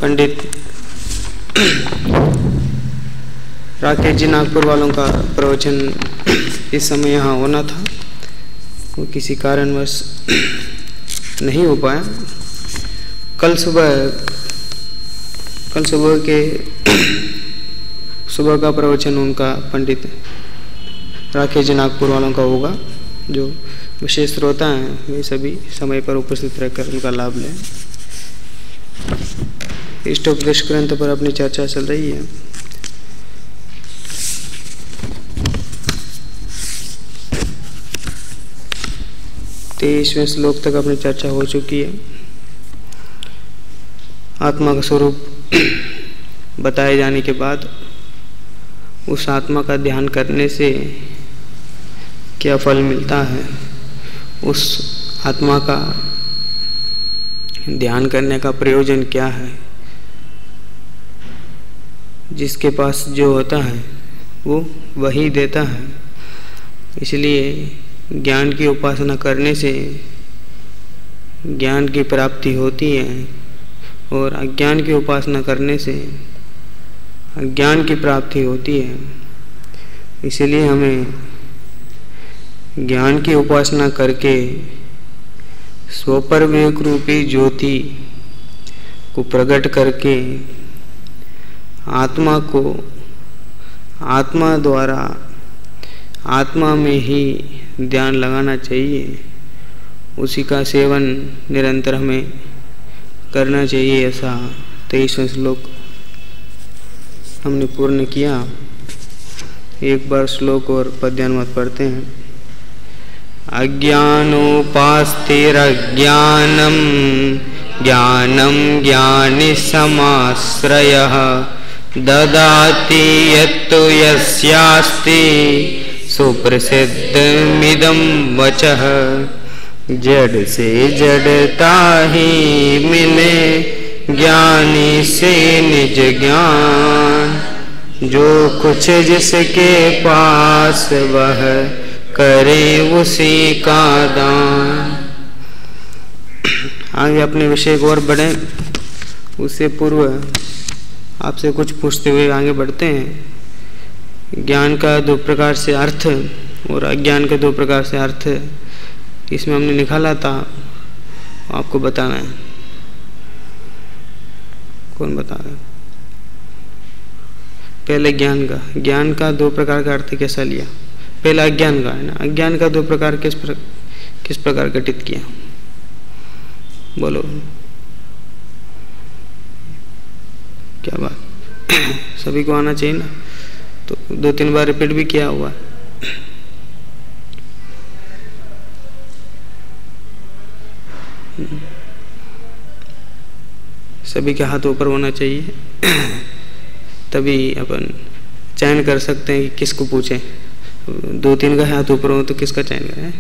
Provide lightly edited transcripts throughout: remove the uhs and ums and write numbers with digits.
पंडित राकेश जी नागपुर वालों का प्रवचन इस समय यहाँ होना था, वो किसी कारणवश नहीं हो पाया। कल सुबह का प्रवचन उनका पंडित राकेश जी नागपुर वालों का होगा। जो विशेष श्रोता हैं वे सभी समय पर उपस्थित रहकर उनका लाभ लें। इष्टोपदेश ग्रंथ पर अपनी चर्चा चल रही है। तेईसवें श्लोक तक अपनी चर्चा हो चुकी है। आत्मा का स्वरूप बताए जाने के बाद उस आत्मा का ध्यान करने से क्या फल मिलता है, उस आत्मा का ध्यान करने का प्रयोजन क्या है। जिसके पास जो होता है वो वही देता है। इसलिए ज्ञान की उपासना करने से ज्ञान की प्राप्ति होती है और अज्ञान की उपासना करने से अज्ञान की प्राप्ति होती है। इसलिए हमें ज्ञान की उपासना करके स्वप्रवेक रूपी ज्योति को प्रकट करके आत्मा को आत्मा द्वारा आत्मा में ही ध्यान लगाना चाहिए। उसी का सेवन निरंतर हमें करना चाहिए। ऐसा 23वां श्लोक हमने पूर्ण किया। एक बार श्लोक और पद्यानुवाद पढ़ते हैं। अज्ञानोपास्तिरज्ञानम ज्ञानम ज्ञानि समाश्रयः ददाति यत्तु यस्यास्ति सुप्रसिद्धमिदं वचः। जड़ से जड़ता ही मिले ज्ञानी से निज ज्ञान। जो कुछ जिसके पास वह करे उसी का दान। आगे अपने विषय को और बढ़ें, उससे पूर्व आपसे कुछ पूछते हुए आगे बढ़ते हैं। ज्ञान का दो प्रकार से अर्थ और अज्ञान के दो प्रकार से अर्थ इसमें हमने निकाला था, आपको बताना है। कौन बता रहा है? पहले ज्ञान का दो प्रकार का अर्थ कैसा लिया? पहला अज्ञान का है ना। अज्ञान का दो प्रकार किस प्रकार घटित किया? बोलो क्या बात, सभी को आना चाहिए ना। तो 2-3 बार रिपीट भी किया हुआ। सभी के हाथ ऊपर होना चाहिए, तभी अपन चयन कर सकते हैं कि किसको पूछें। 2-3 का हाथ ऊपर हो तो किसका चयन करें?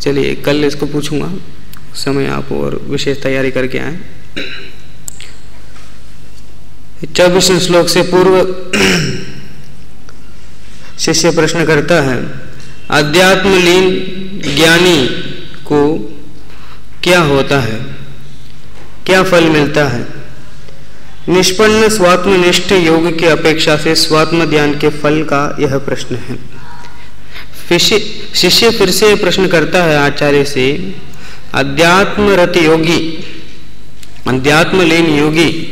चलिए कल इसको पूछूंगा, समय आप और विशेष तैयारी करके आए। 24वें श्लोक से पूर्व शिष्य प्रश्न करता है, अध्यात्मलीन ज्ञानी को क्या होता है, क्या फल मिलता है? निष्पन्न स्वात्मनिष्ठ योग की अपेक्षा से स्वात्म ध्यान के फल का यह प्रश्न है। शिष्य फिर से प्रश्न करता है आचार्य से, अध्यात्मरत योगी, अध्यात्मलीन योगी,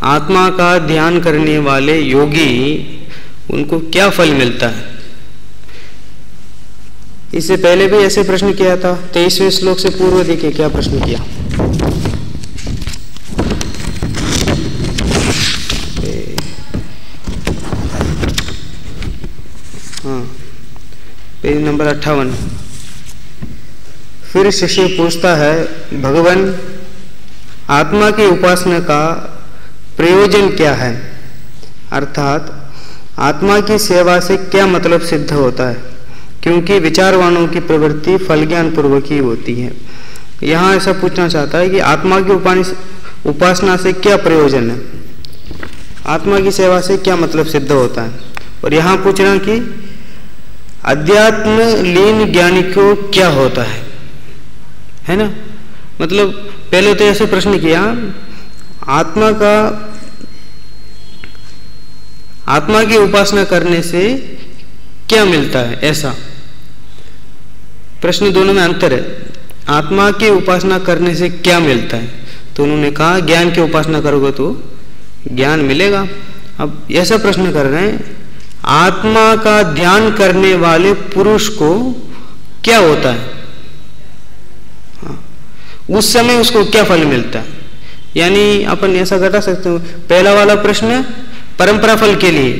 आत्मा का ध्यान करने वाले योगी, उनको क्या फल मिलता है? इससे पहले भी ऐसे प्रश्न किया था। 23वें श्लोक से पूर्व देखिए क्या प्रश्न किया। हाँ, पेज नंबर 58। फिर शिष्य पूछता है, भगवान आत्मा की उपासना का प्रयोजन क्या है? अर्थात आत्मा की सेवा से क्या मतलब सिद्ध होता है? क्योंकि विचारवानों की प्रवृत्ति फल ज्ञान पूर्वक ही होती है। यहाँ ऐसा पूछना चाहता है कि आत्मा की उपासना से क्या प्रयोजन है, आत्मा की सेवा से क्या मतलब सिद्ध होता है। और यहाँ पूछ रहा कि अध्यात्म लीन ज्ञानी को क्या होता है ना। मतलब पहले तो ऐसे प्रश्न किया, आत्मा की उपासना करने से क्या मिलता है, ऐसा प्रश्न। दोनों में अंतर है। आत्मा की उपासना करने से क्या मिलता है, तो उन्होंने कहा ज्ञान की उपासना करोगे तो ज्ञान मिलेगा। अब ऐसा प्रश्न कर रहे हैं, आत्मा का ध्यान करने वाले पुरुष को क्या होता है, उस समय उसको क्या फल मिलता है। यानी अपन ऐसा घटा सकते हो, पहला वाला प्रश्न परंपरा फल के लिए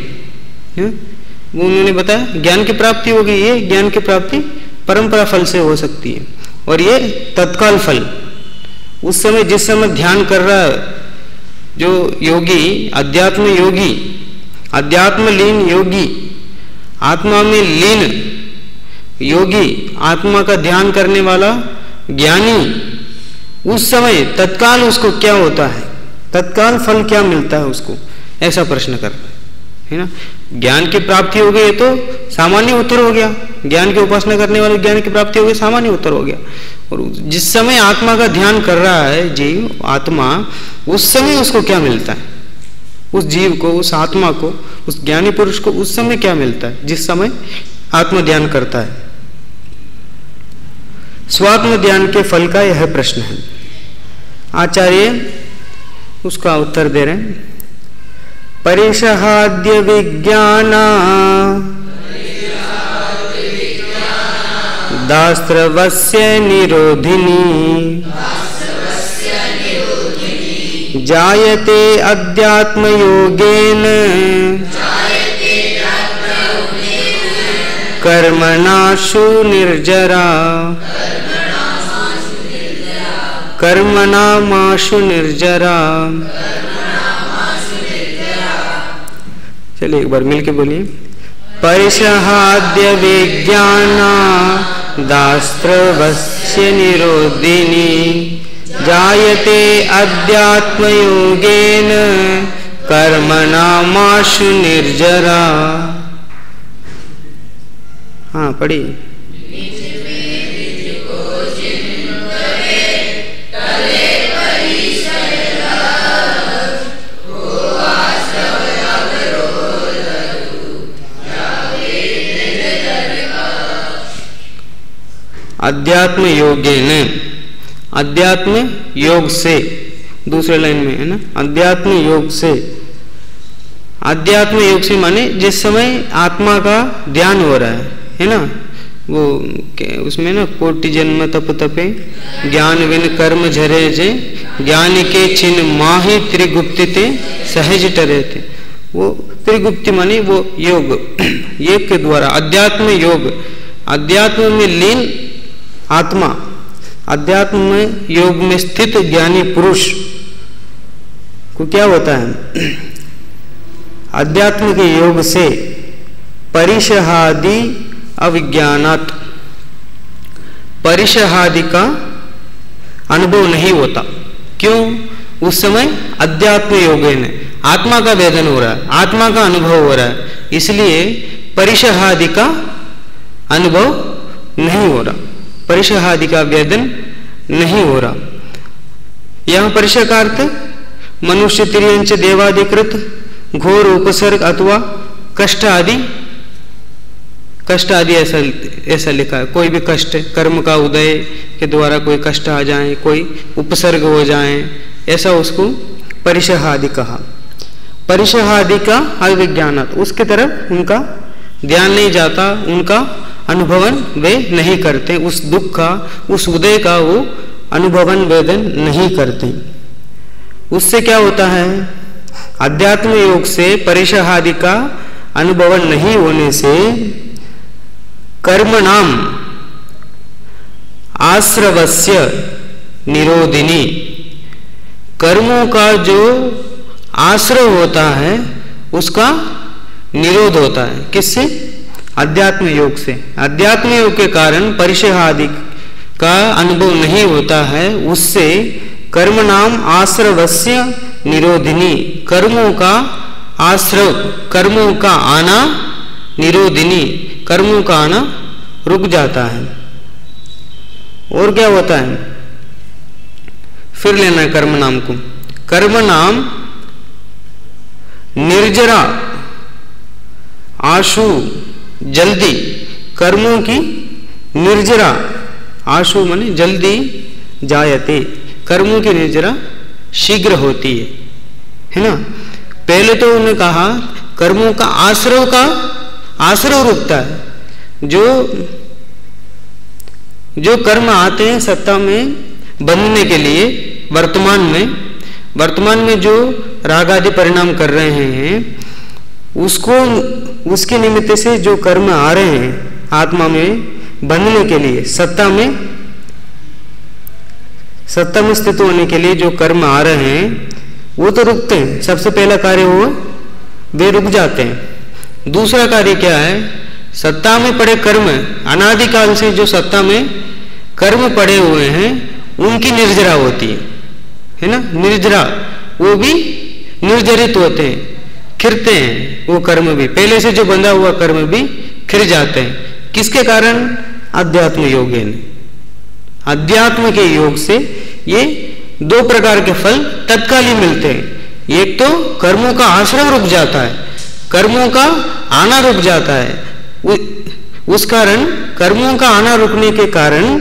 वो उन्होंने बताया ज्ञान की प्राप्ति होगी, ये ज्ञान की प्राप्ति परंपरा फल से हो सकती है, और ये तत्काल फल उस समय जिस समय ध्यान कर रहा है जो योगी, अध्यात्म लीन योगी, आत्मा में लीन योगी, आत्मा का ध्यान करने वाला ज्ञानी, उस समय तत्काल उसको क्या होता है, तत्काल फल क्या मिलता है उसको, ऐसा प्रश्न कर रहा है ना। ज्ञान की प्राप्ति हो गई तो सामान्य उत्तर हो गया, ज्ञान की उपासना करने वाले ज्ञान की प्राप्ति हो गई, सामान्य उत्तर हो गया। और जिस समय आत्मा का ध्यान कर रहा है जीव, आत्मा, उस समय उसको क्या मिलता है, उस जीव को, उस आत्मा को, उस ज्ञानी पुरुष को उस समय क्या मिलता है जिस समय आत्म ध्यान करता है। स्वात्म ध्यान के फल का यह प्रश्न है। आचार्य उसका उत्तर दे रहे हैं, परिषहाद्य विज्ञाना दास्त्रवस्य निरोधिनी जायते अध्यात्म योगेन कर्मणाशु निर्जरा, कर्मणामाशु निर्जरा। चलिए एक बार मिलके बोलिए, परिषहाद्य विज्ञाना दास्त्रवस्य निरोधिनी जायते अध्यात्म योगेन कर्मणामाशु निर्जरा। हाँ पढ़ी। अध्यात्म योगेन, अध्यात्म योग से, दूसरे लाइन में है ना, अध्यात्म योग से। अध्यात्म योग से माने जिस समय आत्मा का ध्यान हो रहा है ना, वो उसमें ना कोटि जन्म तप तपे ज्ञान विन कर्म झरे जे, ज्ञान के चिन्ह माही त्रिगुप्तिते सहज टरे थे। वो त्रिगुप्ति माने वो योग, योग के द्वारा अध्यात्म योग, अध्यात्म में लीन आत्मा, अध्यात्म में योग में स्थित ज्ञानी पुरुष को क्या होता है, अध्यात्म के योग से परिषहादि अविज्ञानात्, परिषहादि का अनुभव नहीं होता। क्यों? उस समय अध्यात्म योगेन आत्मा का वेदन हो रहा है, आत्मा का अनुभव हो रहा है, इसलिए परिषहादि का अनुभव नहीं हो रहा, परिषहादि का वेदन नहीं हो रहा। यहां परिषह का अर्थ मनुष्य तिर्यंच देवादिकृत घोर उपसर्ग अथवा कष्ट आदि, कष्ट आदि ऐसा लिखा है। कोई भी कष्ट, कर्म का उदय के द्वारा कोई कष्ट आ जाए, कोई उपसर्ग हो जाए, ऐसा उसको परिषहादि कहा। परिषहादि का अविज्ञानात्, उसके तरफ उनका ध्यान नहीं जाता, उनका अनुभवन वे नहीं करते, उस दुख का, उस उदय का वो अनुभवन वेदन नहीं करते। उससे क्या होता है, अध्यात्म योग से परिषहादि का अनुभवन नहीं होने से कर्म नाम आश्रवस्य निरोधिनी, कर्मों का जो आश्रय होता है उसका निरोध होता है। किससे? अध्यात्म योग से। अध्यात्म योग के कारण परिषहादि का अनुभव नहीं होता है, उससे कर्म नाम आश्रवस्य निरोधिनी, कर्मों का आश्रव, कर्मों का आना, निरोधिनी, कर्मों का आना रुक जाता है। और क्या होता है, फिर लेना है कर्म नाम को। कर्म नाम निर्जरा आशु जल्दी, कर्मों की निर्जरा, आशु माने जल्दी, जायते, कर्मों की निर्जरा शीघ्र होती है ना। पहले तो उन्होंने कहा कर्मों का आश्रव रुकता है। जो कर्म आते हैं सत्ता में बंधने के लिए, वर्तमान में जो राग आदि परिणाम कर रहे हैं उसके निमित्त से जो कर्म आ रहे हैं आत्मा में बंधने के लिए, सत्ता में स्थित होने के लिए जो कर्म आ रहे हैं वो तो रुकते हैं। सबसे पहला कार्य हुआ वे रुक जाते हैं। दूसरा कार्य क्या है, सत्ता में पड़े कर्म, अनादिकाल से जो सत्ता में कर्म पड़े हुए हैं उनकी निर्जरा होती है ना। निर्जरा, वो भी निर्जरित होते हैं, खिरते हैं वो कर्म भी, पहले से जो बंधा हुआ कर्म भी खिर जाते हैं। किसके कारण, अध्यात्म योग है। अध्यात्म के योग से ये दो प्रकार के फल तत्काल ही मिलते हैं। एक तो कर्मों का आश्रय रुक जाता है, कर्मों का आना रुक जाता है। उस कारण कर्मों का आना रुकने के कारण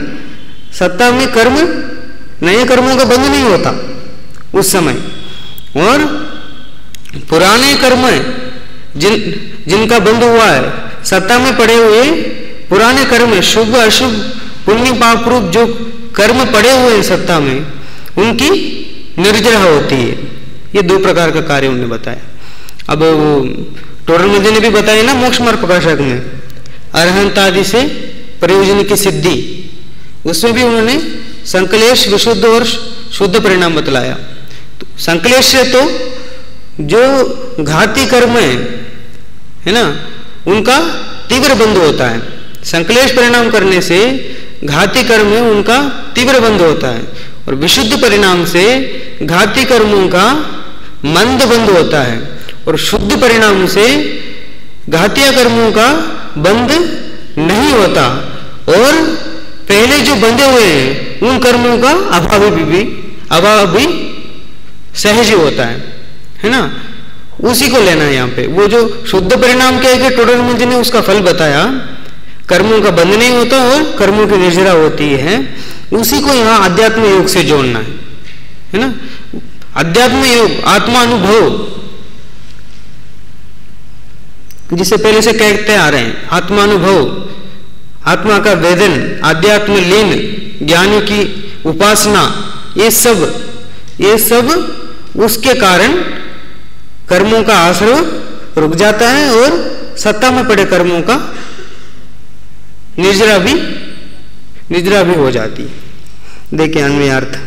सत्ता में नए कर्मों का बंध नहीं होता उस समय, और पुराने कर्म जिनका बंध हुआ है, सत्ता में पड़े हुए पुराने कर्म, शुभ अशुभ पुण्य पाप रूप जो कर्म पड़े हुए हैं सत्ता में, उनकी निर्जरा होती है। ये दो प्रकार का कार्य उन्होंने बताया। अब टोडरमल ने भी बताया ना मोक्ष मार्ग प्रकाशक में, अरहंत आदि से प्रयोजन की सिद्धि, उसमें भी उन्होंने संकलेश, विशुद्ध और शुद्ध परिणाम बतलाया। तो संकलेश से तो जो घाती कर्म है ना, उनका तीव्र बंध होता है। संकलेश परिणाम करने से घाती कर्म है उनका तीव्र बंध होता है, और विशुद्ध परिणाम से घाती कर्मों का मंद बंध होता है, और शुद्ध परिणाम से घातिया कर्मों का बंध नहीं होता, और पहले जो बंधे हुए हैं उन कर्मों का अभाव भी सहज होता है ना। उसी को लेना है यहाँ पे। वो जो शुद्ध परिणाम क्या है कि टोडरमल जी ने उसका फल बताया, कर्मों का बंध नहीं होता और कर्मों की निर्जरा होती है, उसी को यहाँ अध्यात्म योग से जोड़ना है ना। अध्यात्म योग, आत्मानुभव, जिसे पहले से कहते आ रहे हैं, आत्मानुभव, आत्मा का वेदन, आध्यात्म लीन, ज्ञानी की उपासना, ये सब उसके कारण कर्मों का आश्रय रुक जाता है और सत्ता में पड़े कर्मों का निर्जरा भी हो जाती है। देखिए अन्वयार्थ,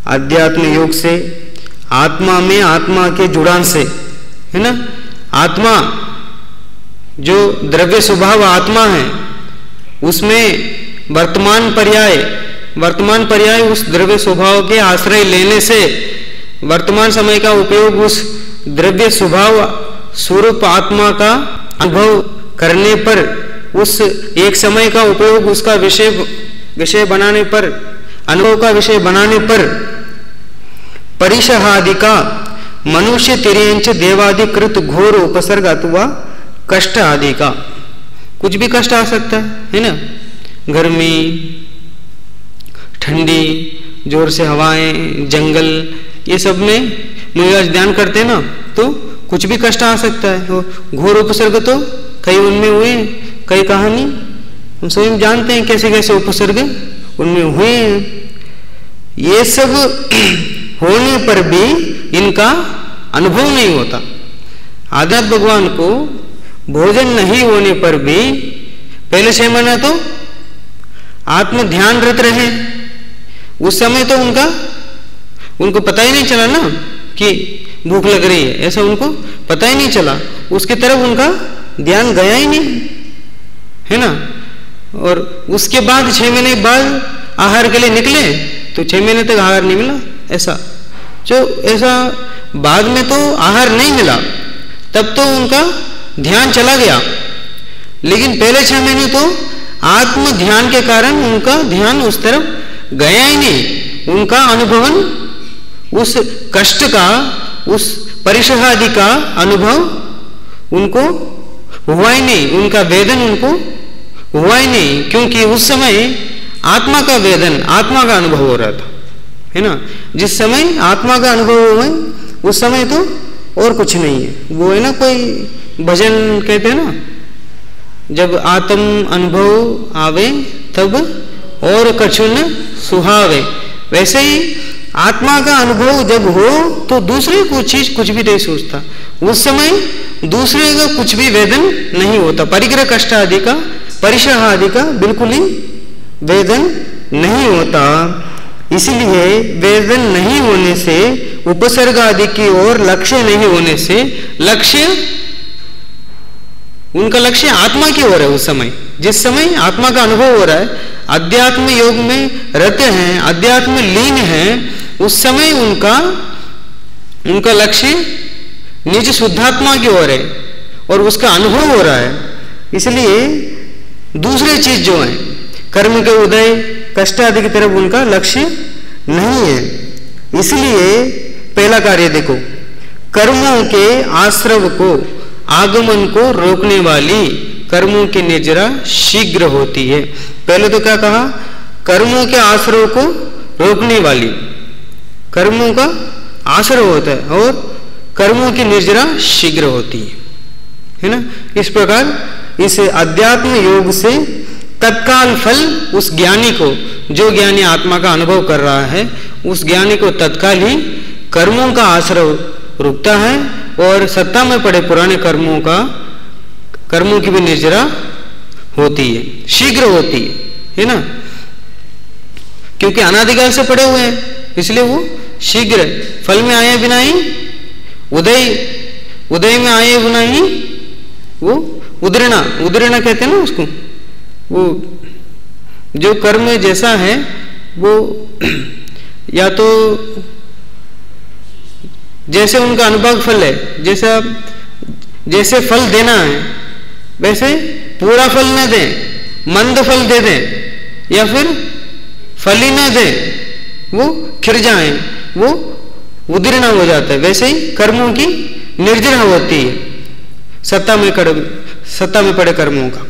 अध्यात्म योग से आत्मा में आत्मा के जुड़ान से, है ना, आत्मा जो द्रव्य स्वभाव आत्मा है उसमें वर्तमान पर्याय उस द्रव्य स्वभाव के आश्रय लेने से वर्तमान समय का उपयोग उस द्रव्य स्वभाव स्वरूप आत्मा का अनुभव करने पर, उस एक समय का उपयोग उसका विषय बनाने पर, अनुभव का विषय बनाने पर, परिशहादि का मनुष्य तिर्यंच देवादि कृत घोर उपसर्ग अथवा कष्ट आदि का, कुछ भी कष्ट आ सकता है ना, गर्मी, ठंडी, जोर से हवाएं, जंगल, ये सब में आज ध्यान करते हैं ना तो कुछ भी कष्ट आ सकता है। तो घोर उपसर्ग तो कई उनमें हुए, कई कहानी हम स्वयं जानते हैं कैसे कैसे उपसर्ग उनमें हुए हैं। ये सब होने पर भी इनका अनुभव नहीं होता। आध्यात्म भगवान को भोजन नहीं होने पर भी पहले 6 महीना तो आत्म ध्यान रत रहे, उस समय तो उनको पता ही नहीं चला ना कि भूख लग रही है, ऐसा उनको पता ही नहीं चला, उसकी तरफ उनका ध्यान गया ही नहीं, है ना। और उसके बाद 6 महीने बाद आहार के लिए निकले तो 6 महीने तक आहार नहीं मिला, ऐसा बाद में तो आहार नहीं मिला, तब तो उनका ध्यान चला गया। लेकिन पहले 6 महीने तो आत्म ध्यान के कारण उनका ध्यान उस तरफ गया ही नहीं। उनका अनुभवन उस कष्ट का, उस परिसहादि का अनुभव उनको हुआ ही नहीं, उनका वेदन उनको हुआ ही नहीं, क्योंकि उस समय आत्मा का वेदन, आत्मा का अनुभव हो रहा था, है ना। जिस समय आत्मा का अनुभव हुआ उस समय तो और कुछ नहीं है। वो है ना, कोई भजन कहते हैं ना, जब आत्म अनुभव आवे तब और कछु न सुहावे। वैसे ही आत्मा का अनुभव जब हो तो दूसरे को चीज कुछ भी नहीं सोचता, उस समय दूसरे का कुछ भी वेदन नहीं होता। परिग्रह कष्ट आदि का, परिसह आदि का बिल्कुल ही वेदन नहीं होता। इसलिए वेदन नहीं होने से, उपसर्ग आदि की ओर लक्ष्य नहीं होने से, लक्ष्य, उनका लक्ष्य आत्मा की ओर है। उस समय, जिस समय आत्मा का अनुभव हो रहा है, अध्यात्म योग में रहते हैं, अध्यात्म लीन हैं, उस समय उनका लक्ष्य निज शुद्धात्मा की ओर है और उसका अनुभव हो रहा है। इसलिए दूसरे चीज जो है, कर्म के उदय, कष्ट आदि की तरफ उनका लक्ष्य नहीं है। इसलिए पहला कार्य देखो, कर्मों के आश्रव को, आगमन को रोकने वाली कर्मों की निर्जरा शीघ्र होती है। पहले तो क्या कहा, कर्मों के आश्रव को रोकने वाली, कर्मों का आश्रव होता है और कर्मों की निर्जरा शीघ्र होती है ना। इस प्रकार इस अध्यात्म योग से तत्काल फल उस ज्ञानी को, जो ज्ञानी आत्मा का अनुभव कर रहा है, उस ज्ञानी को तत्काल ही कर्मों का आश्रव रुकता है और सत्ता में पड़े पुराने कर्मों की भी निर्जरा होती है, शीघ्र होती है ना। क्योंकि अनादिकाल से पड़े हुए हैं, इसलिए वो शीघ्र, फल में आए बिना ही, उदय में आए बिना ही वो उदृणा कहते हैं ना उसको। वो जो कर्म जैसा है वो या तो जैसे उनका अनुभाग फल है, जैसे फल देना है वैसे पूरा फल न दें, मंद फल दे दें या फिर फल ही न दें, वो खिर जाए, वो उदीर्ण हो जाता है। वैसे ही कर्मों की निर्जरा होती है सत्ता में पड़े कर्मों का।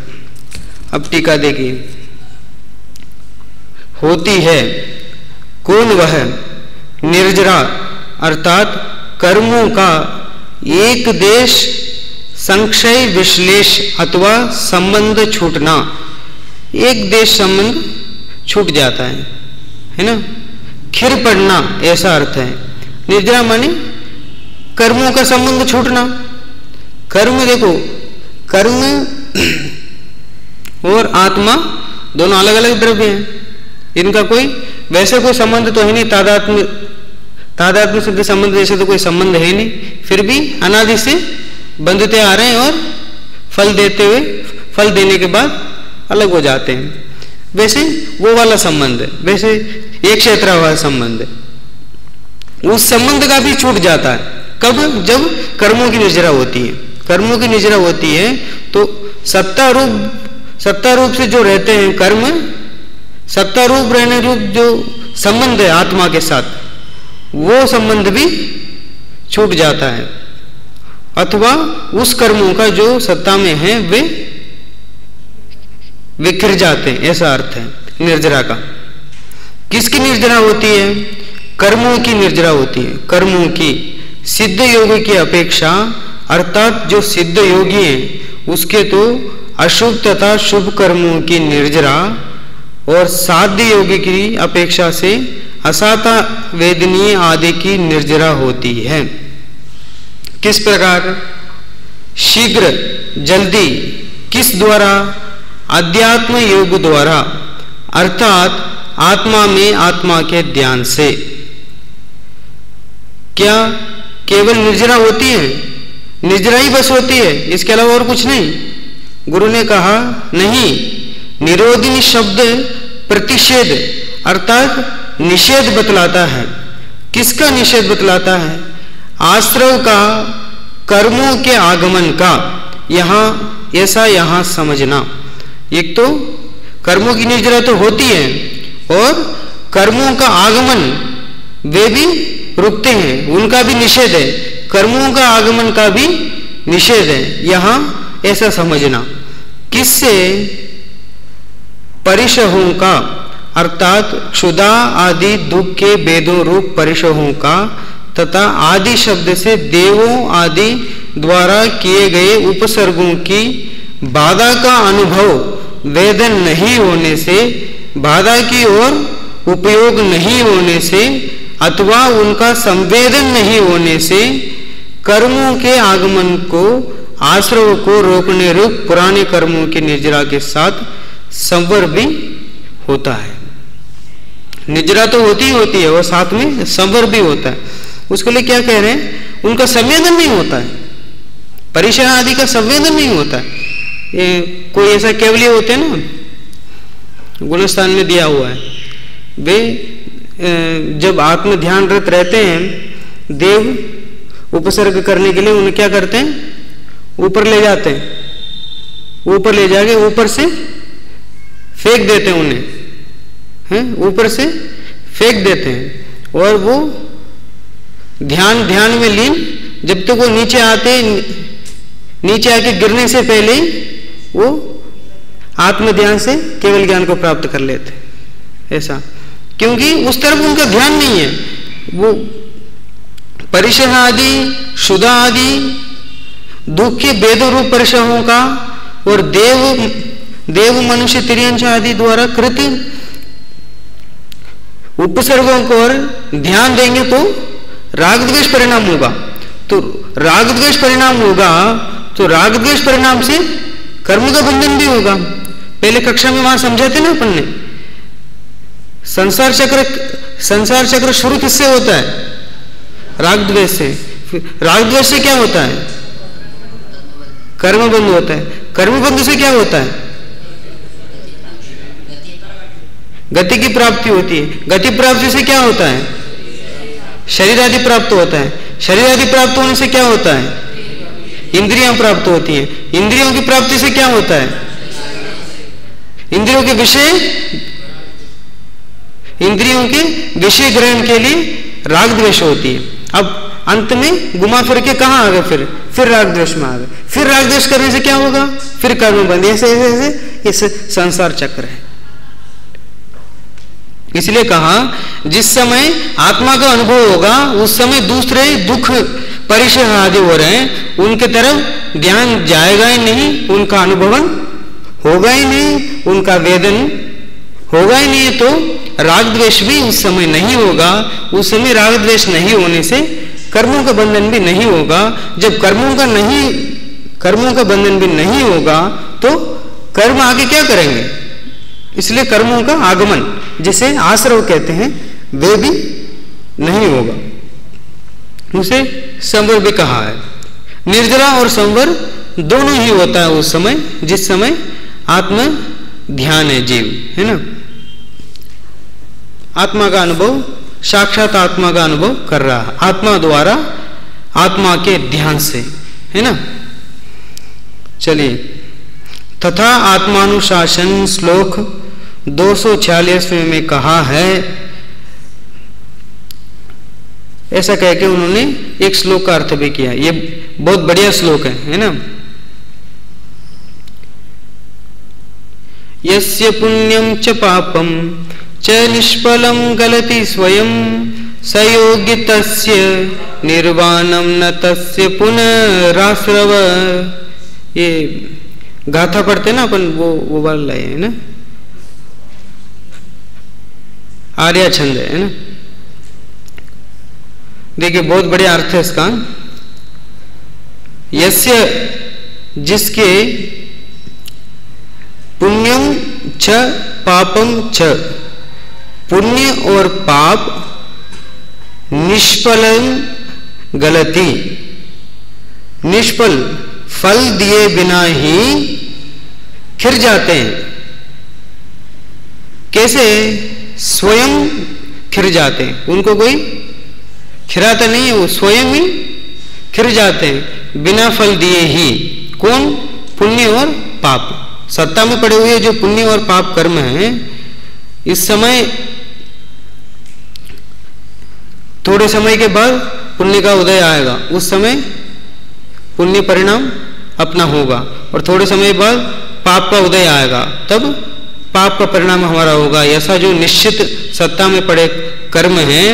अब टीका देखिए, होती है कौन वह निर्जरा, अर्थात कर्मों का एक देश संक्षय विश्लेष अथवा संबंध छूटना। एक देश संबंध छूट जाता है ना, खिर पड़ना ऐसा अर्थ है। निर्जरा माने कर्मों का संबंध छूटना। कर्म देखो, कर्म और आत्मा दोनों अलग अलग द्रव्य हैं, इनका कोई वैसे कोई संबंध तो है नहीं। तादात्म्य सिद्ध संबंध जैसे तो कोई संबंध है नहीं, फिर भी अनादि से बंधते आ रहे हैं और फल देने के बाद अलग हो जाते हैं। वैसे वो वाला संबंध है, वैसे एक क्षेत्र वाला संबंध है, उस संबंध का भी छूट जाता है। कब? जब कर्मों की निर्जरा होती है। कर्मों की निर्जरा होती है तो सत्ता रूप से जो रहते हैं कर्म, सत्ता रूप रहने रूप जो संबंध है आत्मा के साथ, वो संबंध भी छूट जाता है। अथवा उस कर्मों का जो सत्ता में है वे विखर जाते हैं, ऐसा अर्थ है निर्जरा का। किसकी निर्जरा होती है? कर्मों की निर्जरा होती है। कर्मों की सिद्ध योगी की अपेक्षा, अर्थात जो सिद्ध योगी है उसके तो अशुभ तथा शुभ कर्मों की निर्जरा और साध्य योगी की अपेक्षा से असाता वेदनीय आदि की निर्जरा होती है। किस प्रकार? शीघ्र, जल्दी, किस द्वारा? अध्यात्म योग द्वारा, अर्थात आत्मा में आत्मा के ध्यान से। क्या केवल निर्जरा होती है? निर्जरा ही बस होती है, इसके अलावा और कुछ नहीं? गुरु ने कहा नहीं, निरोधिनी शब्द प्रतिषेध अर्थात निषेध बतलाता है। किसका निषेध बतलाता है? आश्रव का, कर्मों के आगमन का। यहाँ ऐसा यहाँ समझना। एक तो कर्मों की निर्जरा तो होती है और कर्मों का आगमन वे भी रुकते हैं, उनका भी निषेध है, कर्मों का आगमन का भी निषेध है, यहाँ ऐसा समझना। किससे? परिशहों का, अर्थात क्षुधा आदि दुख के भेदों रूप परिशहों का तथा आदि शब्द से देवों आदि द्वारा किए गए उपसर्गों की बाधा का अनुभव वेदन नहीं होने से, बाधा की ओर उपयोग नहीं होने से अथवा उनका संवेदन नहीं होने से कर्मों के आगमन को, आश्रव को रोकने रूप पुराने कर्मों की निर्जरा के साथ संवर भी होता है। निर्जरा तो होती ही होती है और साथ में संवर भी होता है। उसके लिए क्या कह रहे हैं? उनका संवेदन नहीं होता है, परिशह आदि का संवेदन नहीं होता है। कोई ऐसा केवली होते हैं ना, गुणस्थान में दिया हुआ है, वे जब आत्म ध्यानरत रहते हैं, देव उपसर्ग करने के लिए उन्हें क्या करते हैं? ऊपर ले जाते हैं, ऊपर ले जाके ऊपर से फेंक देते हैं उन्हें, हैं ऊपर से फेंक देते हैं और वो ध्यान में लीन, जब तक वो नीचे आके गिरने से पहले ही वो आत्म ध्यान से केवल ज्ञान को प्राप्त कर लेते हैं। ऐसा क्योंकि उस तरफ उनका ध्यान नहीं है। वो परिशह आदि, क्षुधा आदि दुख के भेदों रूप परिशहों का और देव मनुष्य तिर्यंश आदि द्वारा कृत उपसर्गों को और ध्यान देंगे तो राग द्वेष परिणाम होगा। तो राग द्वेष परिणाम होगा तो राग द्वेष परिणाम से कर्म का बंधन भी होगा। पहले कक्षा में वहां समझाते ना अपन ने, संसार चक्र शुरू किससे होता है? राग द्वेष से। राग द्वेष से क्या होता है? कर्म बंध होता है। कर्म बंध से क्या होता है? गति की प्राप्ति होती है। गति प्राप्ति से क्या होता है? शरीर आदि प्राप्त होता है। शरीर आदि प्राप्त होने से क्या होता है? इंद्रियां प्राप्त होती हैं। इंद्रियों की प्राप्ति से क्या होता है? इंद्रियों के विषय ग्रहण के लिए राग द्वेष होती है। अब अंत में घुमा फिर के कहां आ गए? फिर राग द्वेष में आ गए। फिर राग द्वेष करने से क्या होगा? फिर कर्म बंध। ऐसे संसार चक्र है। इसलिए कहा जिस समय आत्मा का अनुभव होगा उस समय दूसरे दुख परिशह आदि हो रहे हैं, उनके तरफ ध्यान जाएगा ही नहीं, उनका अनुभवन होगा ही नहीं, उनका वेदन होगा ही नहीं। तो राग द्वेष भी उस समय नहीं होगा। उस समय राग द्वेष नहीं होने से कर्मों का बंधन भी नहीं होगा। जब कर्मों का बंधन भी नहीं होगा तो कर्म आगे क्या करेंगे? इसलिए कर्मों का आगमन, जिसे आश्रव कहते हैं, वे भी नहीं होगा। उसे संवर भी कहा है। निर्जरा और संवर दोनों ही होता है उस समय जिस समय आत्म ध्यान है, जीव है ना, आत्मा का अनुभव, साक्षात आत्मा का अनुभव कर रहा है, आत्मा द्वारा, आत्मा के ध्यान से, है ना। चलिए, तथा आत्मानुशासन श्लोक 246 में कहा है, ऐसा कह के उन्होंने एक श्लोक का अर्थ भी किया। ये बहुत बढ़िया श्लोक है ना। यस्य पुण्यम च पापम च निष्फलम गलति स्वयं सयोग्य तस्य निर्वाणम न तस्य पुनराश्रव। ये गाथा पढ़ते ना अपन, वो वाला है ना, आर्या छंद है ना। देखिए बहुत बढ़िया अर्थ है इसका। यस्य, जिसके, पुण्यम च पापम च, पुण्य और पाप, निष्फलम गलती, निष्फल फल दिए बिना ही खिर जाते हैं। कैसे? स्वयं खिर जाते हैं, उनको कोई खिराता नहीं है, वो स्वयं ही खिर जाते हैं बिना फल दिए ही। कौन? पुण्य और पाप। सत्ता में पड़े हुए जो पुण्य और पाप कर्म हैं, इस समय थोड़े समय के बाद पुण्य का उदय आएगा, उस समय पुण्य परिणाम अपना होगा, और थोड़े समय बाद पाप का उदय आएगा, तब पाप का परिणाम हमारा होगा। ऐसा जो निश्चित सत्ता में पड़े कर्म हैं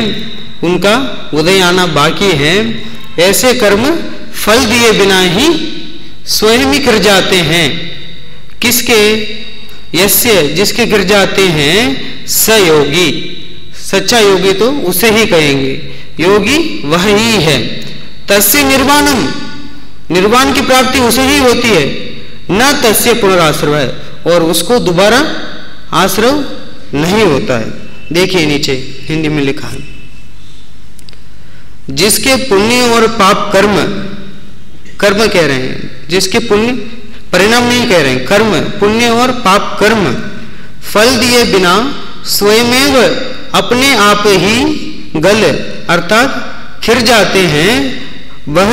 उनका उदय आना बाकी है। ऐसे कर्म फल दिए बिना ही स्वयं ही गिर जाते हैं। किसके? यस्य, जिसके गिर जाते हैं, स योगी, सच्चा योगी तो उसे ही कहेंगे, योगी वह ही है। तस्य निर्वाणम, निर्वाण की प्राप्ति उसे ही होती है, न तस्य पुनराश्रय, और उसको दोबारा आश्रय नहीं होता है। देखिए नीचे हिंदी में लिखा है, जिसके पुण्य और पाप कर्म, कर्म कह रहे हैं, जिसके पुण्य, परिणाम नहीं कह रहे हैं, कर्म, पुण्य और पाप कर्म फल दिए बिना स्वयमेव अपने आप ही गल अर्थात खिर जाते हैं, वह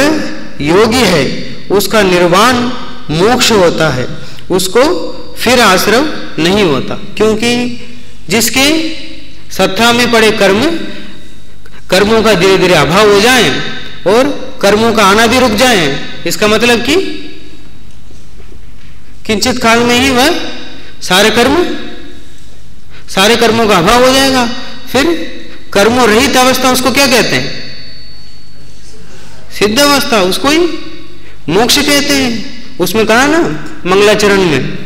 योगी है। उसका निर्वाण मोक्ष होता है, उसको फिर आश्रय नहीं होता। क्योंकि जिसके सत्ता में पड़े कर्म, कर्मों का धीरे धीरे अभाव हो जाए और कर्मों का आना भी रुक जाए, इसका मतलब कि किंचित काल में ही वह सारे कर्मों का अभाव हो जाएगा। फिर कर्मों रहित अवस्था उसको क्या कहते हैं? सिद्ध अवस्था, उसको ही मोक्ष कहते हैं। उसमें कहा ना मंगलाचरण में,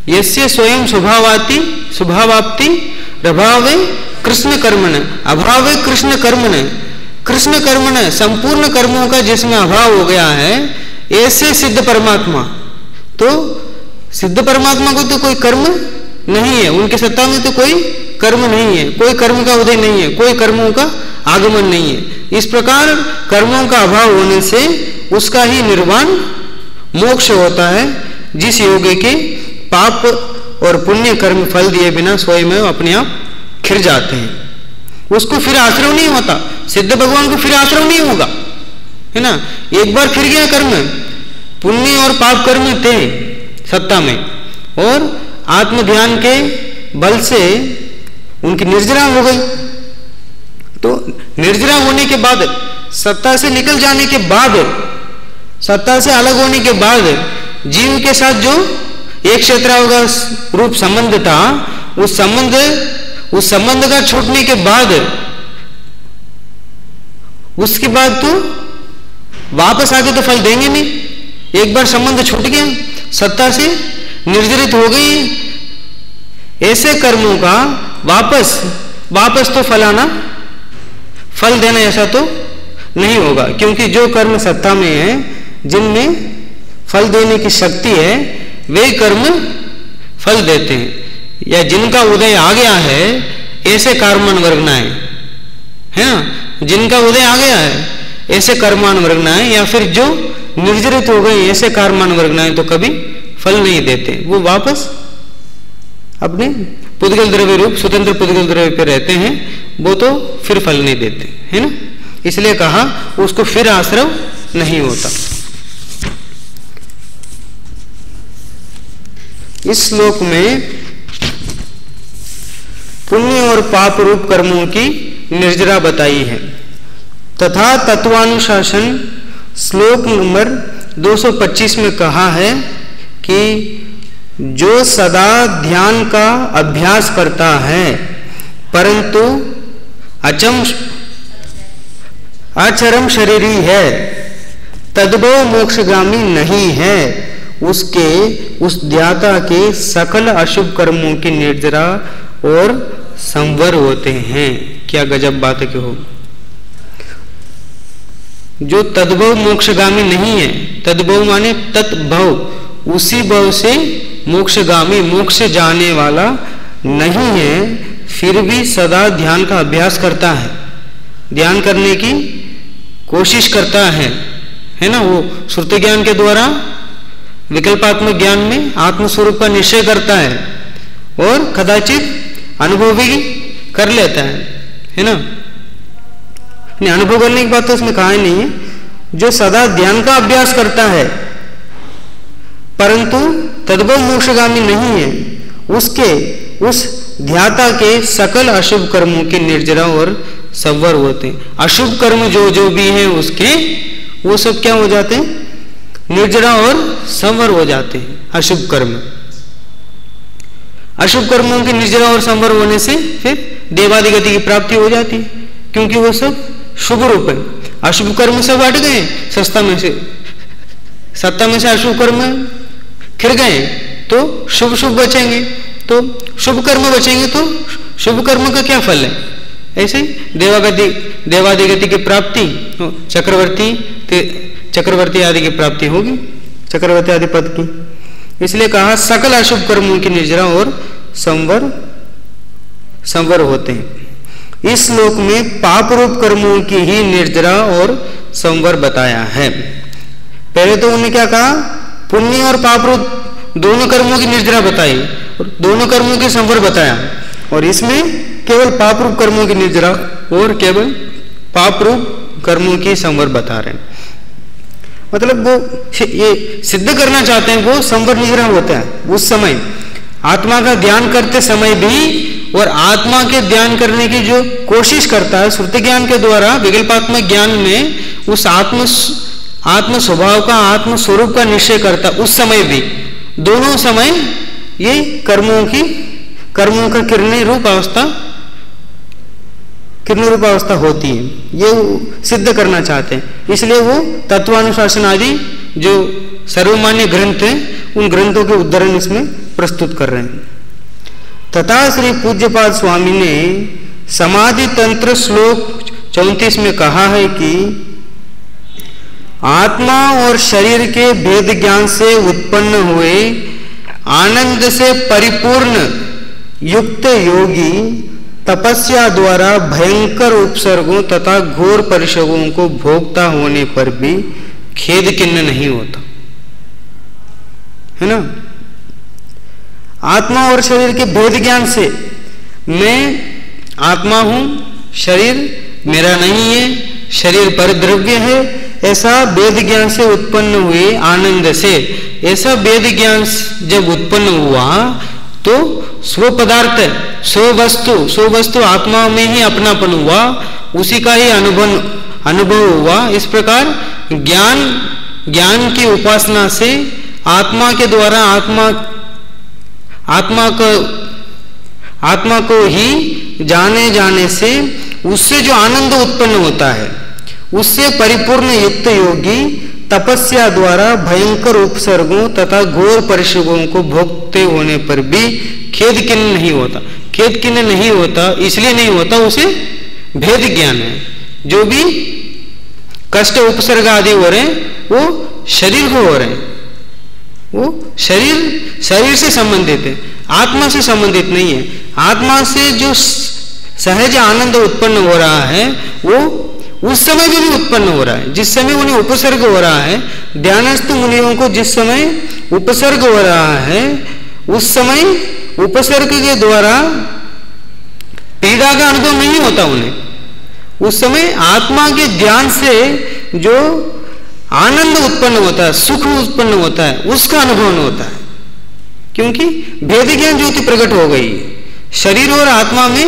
यस्य स्वयं स्वभावाप्ति प्रभावे कृष्ण कर्मण अभावे कृष्ण कर्मण, कृष्ण कर्मण संपूर्ण कर्मों का जिसमें अभाव हो गया है, ऐसे सिद्ध परमात्मा। तो सिद्ध परमात्मा को तो कोई कर्म नहीं है, उनके सत्ता में तो कोई कर्म नहीं है, कोई कर्म का उदय नहीं है, कोई कर्मों का आगमन नहीं है। इस प्रकार कर्मों का अभाव होने से उसका ही निर्वाण मोक्ष होता है। जिस योगी के पाप और पुण्य कर्म फल दिए बिना स्वयं अपने आप खिर जाते हैं, उसको फिर आश्रय नहीं होता। सिद्ध भगवान को फिर आश्रय नहीं होगा, है ना। एक बार फिर गया कर्म, पुण्य और पाप कर्म थे सत्ता में, और आत्म ध्यान के बल से उनकी निर्जरा हो गई। तो निर्जरा होने के बाद, सत्ता से निकल जाने के बाद, सत्ता से अलग होने के बाद जीव के साथ जो एक क्षेत्रावगा रूप संबंध था, उस संबंध का छूटने के बाद, उसके बाद तो वापस आके तो फल देंगे नहीं। एक बार संबंध छूट गया, सत्ता से निर्जरित हो गई, ऐसे कर्मों का वापस तो फल देना ऐसा तो नहीं होगा। क्योंकि जो कर्म सत्ता में है, जिनमें फल देने की शक्ति है, वे कर्म फल देते हैं। या जिनका उदय आ गया है, ऐसे कर्मान वर्गनाएं, है ना, जिनका उदय आ गया है ऐसे कर्मान वर्गनाएं, या फिर जो निर्जरित हो गए ऐसे कर्मान वर्गनाएं तो कभी फल नहीं देते। वो वापस अपने पुद्गल द्रव्य रूप स्वतंत्र पुद्गल द्रव्य पे रहते हैं, वो तो फिर फल नहीं देते, है ना। इसलिए कहा उसको फिर आश्रय नहीं होता। इस श्लोक में पुण्य और पाप रूप कर्मों की निर्जरा बताई है। तथा तत्वानुशासन श्लोक नंबर 225 में कहा है कि जो सदा ध्यान का अभ्यास करता है परंतु अचरम शरीरी है, तद्भव मोक्षगामी नहीं है, उसके उस ज्ञाता के सकल अशुभ कर्मों की निर्जरा और संवर होते हैं। क्या गजब बात है कि हो। जो तद्भव मोक्षगामी नहीं है, तद्भव माने तत्भव, उसी भव से मोक्षगामी मोक्ष जाने वाला नहीं है, फिर भी सदा ध्यान का अभ्यास करता है, ध्यान करने की कोशिश करता है ना। वो श्रुति ज्ञान के द्वारा विकल्पात्मक ज्ञान में आत्मस्वरूप का निश्चय करता है और कदाचित अनुभव भी कर लेता है ना। अनुभव करने की बात तो उसमें कहा ही नहीं है। जो सदा ध्यान का अभ्यास करता है परंतु तद्भव मोक्षगामी नहीं है। उसके उस ध्याता के सकल अशुभ कर्मों के निर्जरा और संवर होते हैं। अशुभ कर्म जो जो भी हैं उसके वो सब क्या हो जाते हैं? निर्जरा और संवर हो जाते हैं। अशुभ कर्म, अशुभ कर्मों के निर्जरा और संवर होने से फिर देवादि गति की प्राप्ति हो जाती है, क्योंकि वो सब शुभ रूप है। अशुभ कर्म सब हट गए सत्ता में से अशुभ कर्म खिर गए तो शुभ शुभ बचेंगे, तो शुभ कर्म बचेंगे तो शुभ कर्म का क्या फल है? ऐसे देवादि गति की प्राप्ति, चक्रवर्ती आदि की प्राप्ति होगी, चक्रवर्ती आदि पद की। इसलिए कहा सकल अशुभ कर्मों की निर्जरा और संवर होते हैं। इस श्लोक में पाप रूप कर्मों की ही निर्जरा और संवर बताया है। पहले तो उन्होंने क्या कहा? पुण्य और पाप रूप दोनों कर्मों की निर्जरा बताई और दोनों कर्मों के संवर बताया, और इसमें केवल पाप रूप कर्मों की निर्जरा और केवल पाप रूप कर्मों की संवर बता रहे हैं। मतलब वो ये सिद्ध करना चाहते हैं वो संवर निर्जरा होता है उस समय आत्मा का ध्यान करते समय भी, और आत्मा के ध्यान करने की जो कोशिश करता है श्रुति ज्ञान के द्वारा विकल्पात्मक ज्ञान में उस आत्म स्वभाव का, आत्म स्वरूप का निश्चय करता उस समय भी, दोनों समय ये कर्मों का किरणीय रूप अवस्था होती है, ये सिद्ध करना चाहते हैं। इसलिए वो तत्वानुशासन आदि जो सर्वमान्य ग्रंथ हैं उन ग्रंथों के उद्धरण इसमें प्रस्तुत कर रहे हैं। तथा श्री पूज्यपाद स्वामी ने समाधि तंत्र श्लोक 34 में कहा है कि आत्मा और शरीर के भेद ज्ञान से उत्पन्न हुए आनंद से परिपूर्ण युक्त योगी तपस्या द्वारा भयंकर उपसर्गों तथा घोर परिश्रमों को भोगता होने पर भी खेद किन्न नहीं होता है ना। आत्मा और शरीर के भेद ज्ञान से मैं आत्मा हूं, शरीर मेरा नहीं है, शरीर परद्रव्य है, ऐसा वेद ज्ञान से उत्पन्न हुए आनंद से, ऐसा वेद ज्ञान जब उत्पन्न हुआ तो स्व पदार्थ, स्व वस्तु आत्मा में ही अपनापन हुआ, उसी का ही अनुभव हुआ। इस प्रकार ज्ञान की उपासना से आत्मा के द्वारा आत्मा को ही जाने से उससे जो आनंद उत्पन्न होता है उससे परिपूर्ण युक्त योगी तपस्या द्वारा भयंकर उपसर्गों तथा घोर परिश्रमों को भोगते होने पर भी खेद किन्न नहीं होता। खेद किन्न नहीं होता इसलिए नहीं होता, उसे भेद ज्ञान है। जो भी कष्ट उपसर्ग आदि हो रहे हैं वो शरीर को हो रहे हैं, वो शरीर से संबंधित है, आत्मा से संबंधित नहीं है। आत्मा से जो सहज आनंद उत्पन्न हो रहा है वो उस समय भी उत्पन्न हो रहा है जिस समय उन्हें उपसर्ग हो रहा है। ध्यानस्थ मुनियों को जिस समय उपसर्ग हो रहा है उस समय उपसर्ग के द्वारा पीड़ा का अनुभव नहीं होता उन्हें, उस समय आत्मा के ध्यान से जो आनंद उत्पन्न होता है, सुख उत्पन्न होता है, उसका अनुभव होता है, क्योंकि भेद ज्ञान ज्योति प्रकट हो गई। शरीर और आत्मा में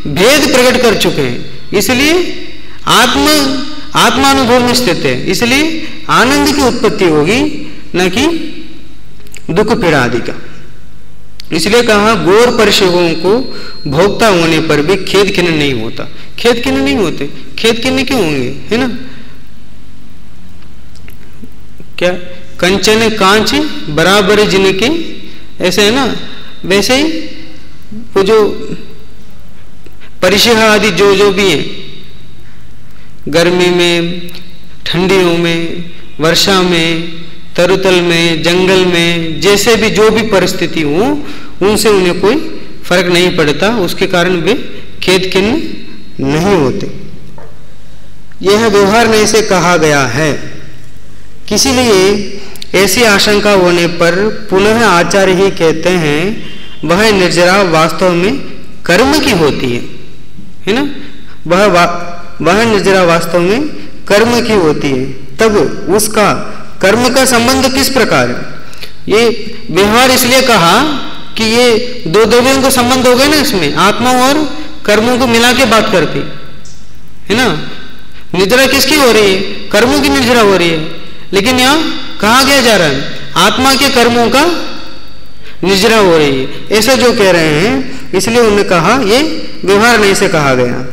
भेद प्रकट कर चुके हैं, इसलिए आत्मानुभव में स्थित है, इसलिए आनंद की उत्पत्ति होगी न कि दुख पीड़ा आदि का। इसलिए कहा घोर परिश्रमों को भोगता होने पर भी खेद खिन्न नहीं होता। खेद खिन्न नहीं होते, खेद खिन्न क्यों होंगे, है ना। क्या कंचन कांच बराबर जिनके, ऐसे है ना, वैसे ही वो जो परिश्रम आदि जो भी है, गर्मी में, ठंडियों में, वर्षा में, तरुतल में, जंगल में, जैसे भी जो भी परिस्थिति हो उनसे उन्हें कोई फर्क नहीं पड़ता, उसके कारण वे खेद खिन्न नहीं होते। यह व्यवहार में इसे कहा गया है। किसी लिए ऐसी आशंका होने पर पुनः आचार्य ही कहते हैं वह निर्जरा वास्तव में कर्म की होती है ना। वह निर्जरा वास्तव में कर्म की होती है। तब उसका कर्म का संबंध किस प्रकार है, ये व्यवहार इसलिए कहा कि ये दो द्रव्यों का संबंध हो गया ना, इसमें आत्मा और कर्मों को मिला के बात करती है ना। निद्रा किसकी हो रही है? कर्मों की निद्रा हो रही है, लेकिन यहाँ कहा गया जा रहा है आत्मा के कर्मों का निद्रा हो रही है, ऐसा जो कह रहे हैं, इसलिए उन्होंने कहा ये व्यवहार नहीं से कहा गया।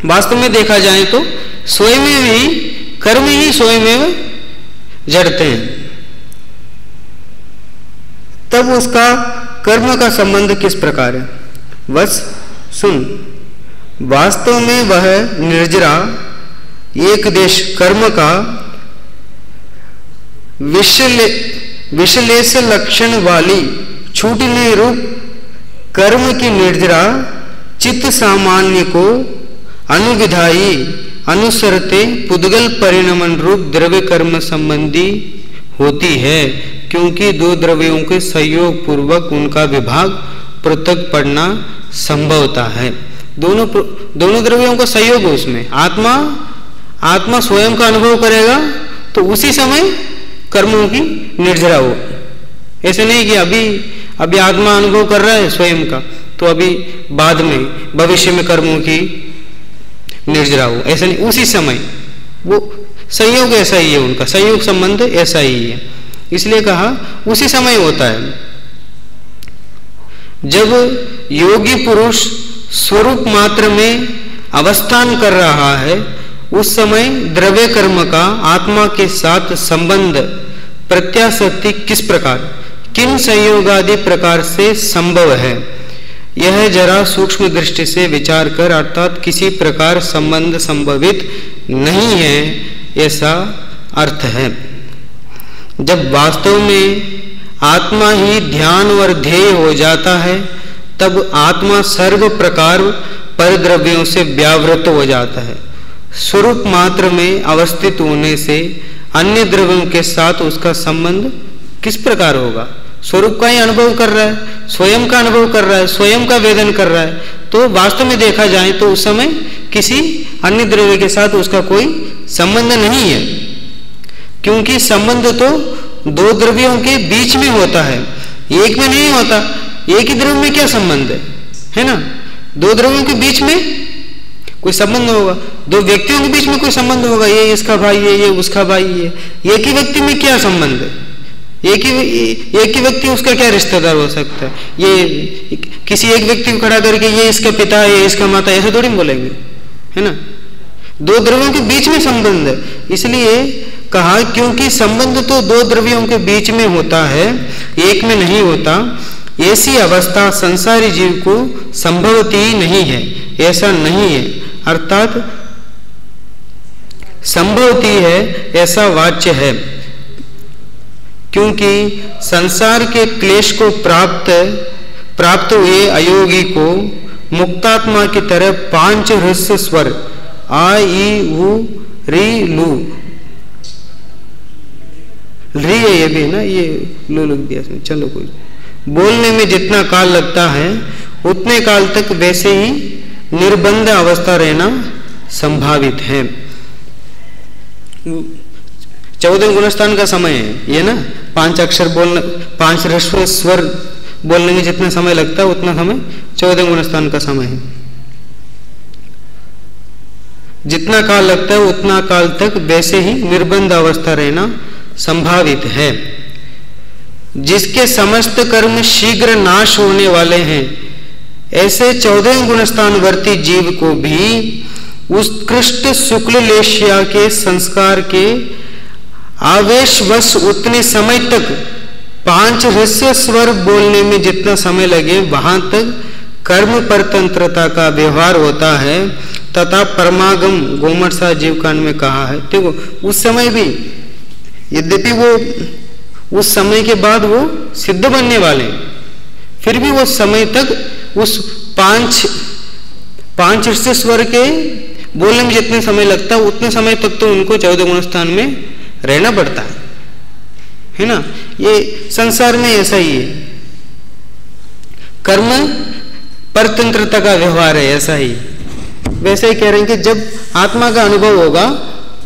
वास्तव में देखा जाए तो स्वयं ही कर्म ही स्वयं जड़ते हैं, तब उसका कर्म का संबंध किस प्रकार है? बस सुन, वास्तव में वह निर्जरा एक देश कर्म का विश्लेष लक्षण वाली छूटने रूप कर्म की निर्जरा चित्त सामान्य को अनुविधायी अनुसरते पुद्गल परिणमन रूप द्रव्य कर्म संबंधी होती है, क्योंकि दो द्रव्यों के सहयोग पूर्वक उनका विभाग पृथक पड़ना संभवता है। दोनों द्रव्यों का सहयोग हो, उसमें आत्मा स्वयं का अनुभव करेगा तो उसी समय कर्मों की निर्जरा हो। ऐसे नहीं कि अभी आत्मा अनुभव कर रहा है स्वयं का, तो अभी बाद में भविष्य में कर्मों की निर्जरा हो, ऐसा नहीं, उसी समय वो संयोग ऐसा ही है, उनका संयोग संबंध ऐसा ही है, इसलिए कहा उसी समय होता है। जब योगी पुरुष स्वरूप मात्र में अवस्थान कर रहा है, उस समय द्रव्य कर्म का आत्मा के साथ संबंध प्रत्याशक्ति किस प्रकार, किन संयोगादि प्रकार से संभव है, यह जरा सूक्ष्म दृष्टि से विचार कर, अर्थात किसी प्रकार संबंध संभवित नहीं है, ऐसा अर्थ है। जब वास्तव में आत्मा ही ध्यान और ध्येय हो जाता है, तब आत्मा सर्व प्रकार परद्रव्यों से व्यावृत हो जाता है। स्वरूप मात्र में अवस्थित होने से अन्य द्रव्यों के साथ उसका संबंध किस प्रकार होगा? स्वरूप का ही अनुभव कर रहा है, स्वयं का अनुभव कर रहा है, स्वयं का वेदन कर रहा है, तो वास्तव में देखा जाए तो उस समय किसी अन्य द्रव्य के साथ उसका कोई संबंध नहीं है, क्योंकि संबंध तो दो द्रव्यों के बीच में होता है, एक में नहीं होता। एक ही द्रव्य में क्या संबंध है ना? दो द्रव्यों के बीच में कोई संबंध होगा, दो व्यक्तियों के बीच में कोई संबंध होगा, ये इसका भाई है, ये उसका भाई है। एक ही व्यक्ति में क्या संबंध है? एक ही व्यक्ति उसका क्या रिश्तेदार हो सकता है? ये किसी एक व्यक्ति को खड़ा करके ये इसका पिता है, ये इसका माता, ऐसे थोड़ी बोलेंगे, है ना? दो द्रव्यों के बीच में संबंध है, इसलिए कहा क्योंकि संबंध तो दो द्रव्यों के बीच में होता है, एक में नहीं होता। ऐसी अवस्था संसारी जीव को संभवती ही नहीं है, ऐसा नहीं है, अर्थात संभवती है ऐसा वाच्य है, क्योंकि संसार के क्लेश को प्राप्त हुए अयोगी को मुक्तात्मा की तरह पांच ह्रस्व स्वर आ ई उ री लू, री है ये भी ना, ये लू लिख दिया इसमें, चलो कोई, बोलने में जितना काल लगता है उतने काल तक वैसे ही निर्बंध अवस्था रहना संभावित है। 14 गुणस्थान का समय है ये ना, 5 अक्षर बोलने, 5 ह्रस्व स्वर बोलने में जितना समय लगता है उतना समय 14 गुणस्थान का समय है। जितना काल लगता है उतना काल तक वैसे ही निर्बंध अवस्था रहना संभावित है। जिसके समस्त कर्म शीघ्र नाश होने वाले हैं, ऐसे 14 गुणस्थानवर्ती जीव को भी उत्कृष्ट शुक्ल लेशिया के संस्कार के आवेशवश उतने समय तक 5 ह्रस्व स्वर बोलने में जितना समय लगे वहां तक कर्म परतंत्रता का व्यवहार होता है, तथा परमागम गोमटसा जीव कांड में कहा है। देखो उस समय भी, यद्यपि वो उस समय के बाद वो सिद्ध बनने वाले हैं, फिर भी वो समय तक उस 5 ह्रस्व स्वर के बोलने में जितने समय लगता है उतने समय तक तो उनको 14 गुणस्थान में रहना पड़ता है ना। ये संसार में ऐसा ही है, कर्म परतंत्रता का व्यवहार है, ऐसा ही। वैसे ही कह रहे हैं कि जब आत्मा का अनुभव होगा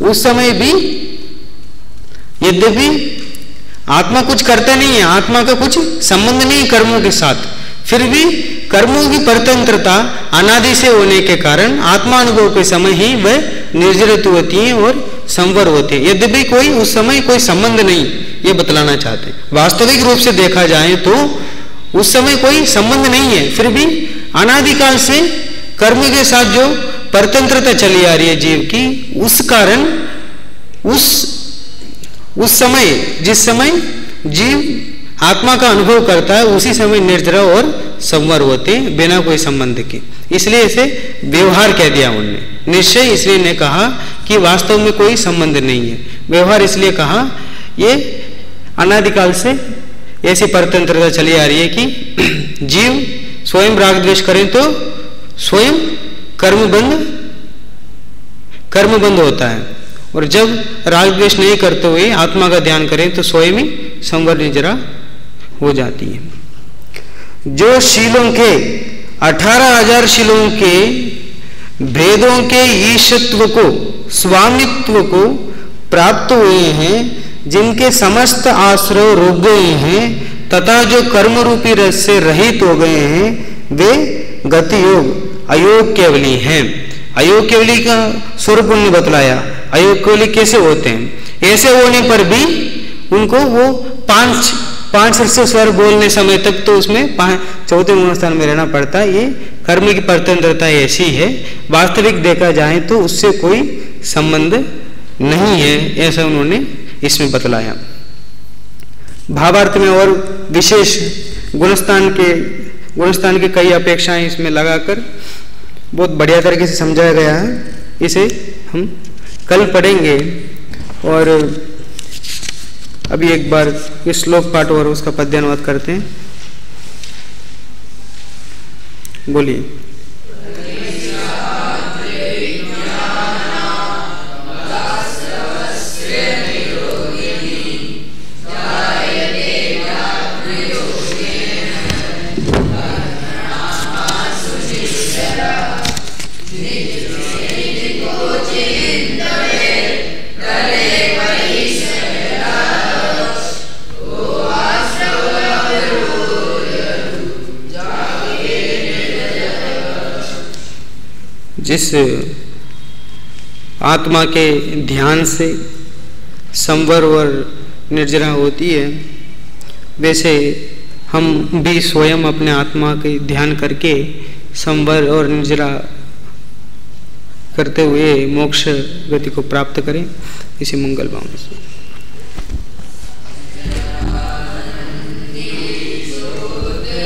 उस समय भी यद्यपि आत्मा कुछ करता नहीं है, आत्मा का कुछ संबंध नहीं कर्मों के साथ, फिर भी कर्मों की परतंत्रता अनादि से होने के कारण आत्मानुभव के समय ही वह निर्जरित होती है और संवर होते हैं। यद्यपि कोई उस समय कोई संबंध नहीं, ये बतलाना चाहते। वास्तविक रूप से देखा जाए तो उस समय कोई संबंध नहीं है, फिर भी अनादिकाल से कर्म के साथ जो परतंत्रता चली आ रही है जीव की, उस कारण उस समय जिस समय जीव आत्मा का अनुभव करता है उसी समय निर्जरा और संवर होते बिना कोई संबंध के। इसलिए इसे व्यवहार कह दिया उनने। निश्चय इसलिए ने कहा कि वास्तव में कोई संबंध नहीं है। व्यवहार इसलिए कहा ये अनादिकाल से ऐसी परतंत्रता चली आ रही है कि जीव स्वयं राग द्वेष करें तो स्वयं कर्मबंध होता है, और जब राग द्वेष नहीं करते हुए आत्मा का ध्यान करें तो स्वयं ही संवर निर्जरा हो जाती है। जो शीलों के 18,000 शीलों के भेदों के ईशत्व को, स्वामित्व को प्राप्त हुए हैं, जिनके समस्त आश्रय रुक गए हैं तथा जो कर्म रूपी रस से रहित हो गए हैं, वे गति योग अयोग केवली हैं। अयोग केवली का स्वरूप उन्होंने बतलाया। अयोग केवली कैसे होते हैं? ऐसे होने पर भी उनको वो पांच से स्वर बोलने समय तक तो उसमें चौथे मूल स्थान में रहना पड़ता है। ये कर्म की परतंत्रता ऐसी है, वास्तविक देखा जाए तो उससे कोई संबंध नहीं है, ऐसा उन्होंने इसमें बतलाया। भावार्थ में और विशेष गुणस्थान के कई अपेक्षाएं इसमें लगाकर बहुत बढ़िया तरीके से समझाया गया है। इसे हम कल पढ़ेंगे। और अभी एक बार इस श्लोक पाठ और उसका पद्यानुवाद करते हैं। बोलिए। जिस आत्मा के ध्यान से संवर और निर्जरा होती है, वैसे हम भी स्वयं अपने आत्मा के ध्यान करके संवर और निर्जरा करते हुए मोक्ष गति को प्राप्त करें। इसी मंगल भावना से।